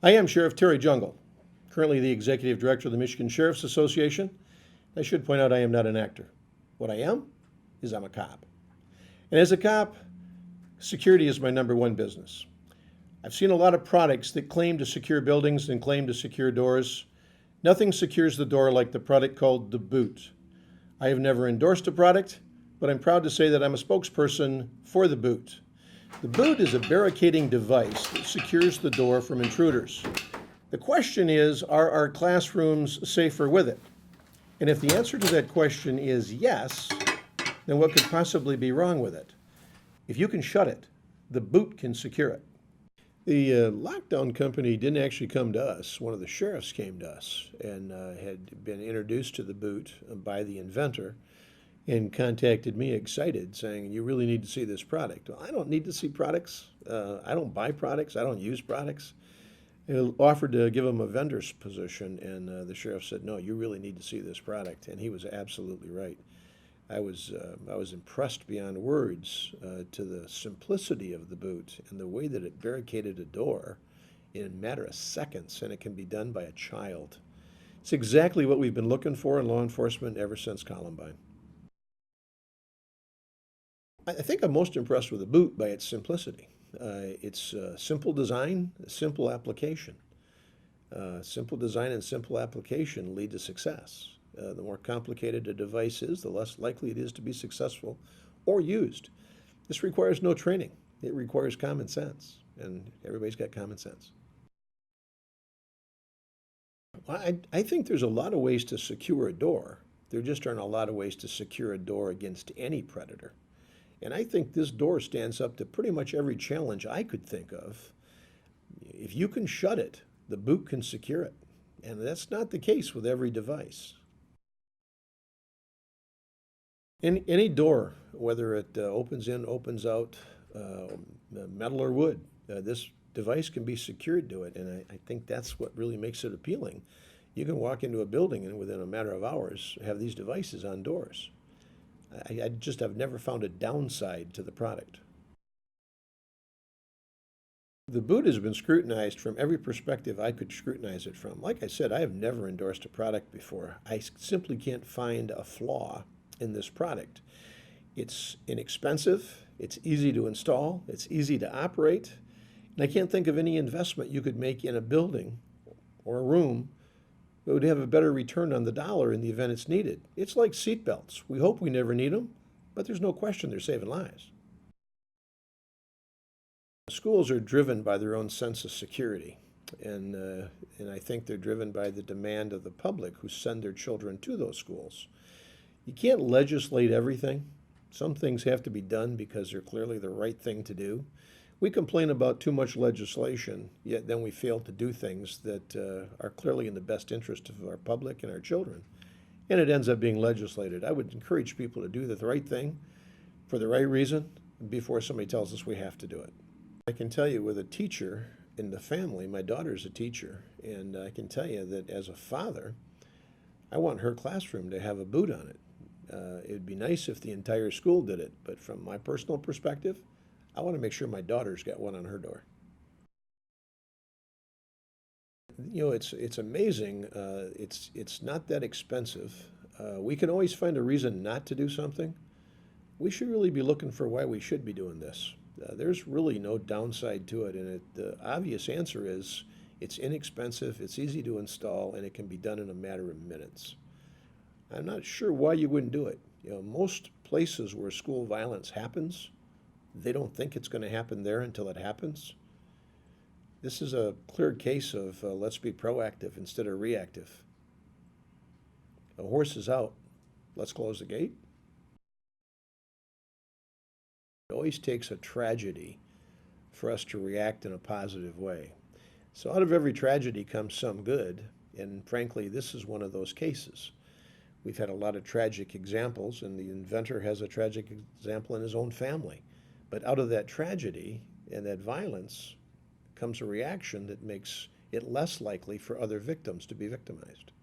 I am Sheriff Terry Jungel, currently the Executive Director of the Michigan Sheriff's Association. I should point out I am not an actor. What I am is I'm a cop. And as a cop, security is my number one business. I've seen a lot of products that claim to secure buildings and claim to secure doors. Nothing secures the door like the product called the boot. I have never endorsed a product, but I'm proud to say that I'm a spokesperson for the boot. The boot is a barricading device that secures the door from intruders. The question is, are our classrooms safer with it? And if the answer to that question is yes, then what could possibly be wrong with it? If you can shut it, the boot can secure it. The lockdown company didn't actually come to us. One of the sheriffs came to us and had been introduced to the boot by the inventor and contacted me excited saying, you really need to see this product. Well, I don't need to see products. I don't buy products. I don't use products. And offered to give him a vendor's position, and the sheriff said, no, you really need to see this product. And he was absolutely right. I was impressed beyond words to the simplicity of the boot and the way that it barricaded a door in a matter of seconds, and it can be done by a child. It's exactly what we've been looking for in law enforcement ever since Columbine. I think I'm most impressed with the boot by its simplicity. It's simple design, simple application. Simple design and simple application lead to success. The more complicated a device is, the less likely it is to be successful or used. This requires no training. It requires common sense, and everybody's got common sense. I think there's a lot of ways to secure a door. There just aren't a lot of ways to secure a door against any predator. And I think this door stands up to pretty much every challenge I could think of. If you can shut it, the boot can secure it. And that's not the case with every device. Any door, whether it opens in, opens out, metal or wood, this device can be secured to it. And I think that's what really makes it appealing. You can walk into a building and within a matter of hours have these devices on doors. I've never found a downside to the product. The boot has been scrutinized from every perspective I could scrutinize it from. Like I said, I have never endorsed a product before. I simply can't find a flaw in this product. It's inexpensive, it's easy to install, it's easy to operate, and I can't think of any investment you could make in a building or a room that would have a better return on the dollar in the event it's needed. It's like seat belts. We hope we never need them, but there's no question they're saving lives. Schools are driven by their own sense of security, and I think they're driven by the demand of the public who send their children to those schools. You can't legislate everything. Some things have to be done because they're clearly the right thing to do. We complain about too much legislation, yet then we fail to do things that are clearly in the best interest of our public and our children. And it ends up being legislated. I would encourage people to do the right thing for the right reason before somebody tells us we have to do it. I can tell you with a teacher in the family, my daughter's a teacher, and I can tell you that as a father, I want her classroom to have a boot on it. It'd be nice if the entire school did it, but from my personal perspective, I want to make sure my daughter's got one on her door. You know, it's amazing. It's not that expensive. We can always find a reason not to do something. We should really be looking for why we should be doing this. There's really no downside to it, and the obvious answer is it's inexpensive, it's easy to install, and it can be done in a matter of minutes. I'm not sure why you wouldn't do it. You know, most places where school violence happens, they don't think it's going to happen there until it happens. This is a clear case of let's be proactive instead of reactive. A horse is out. Let's close the gate. It always takes a tragedy for us to react in a positive way. So out of every tragedy comes some good, and frankly, this is one of those cases. We've had a lot of tragic examples, and the inventor has a tragic example in his own family. But out of that tragedy and that violence comes a reaction that makes it less likely for other victims to be victimized.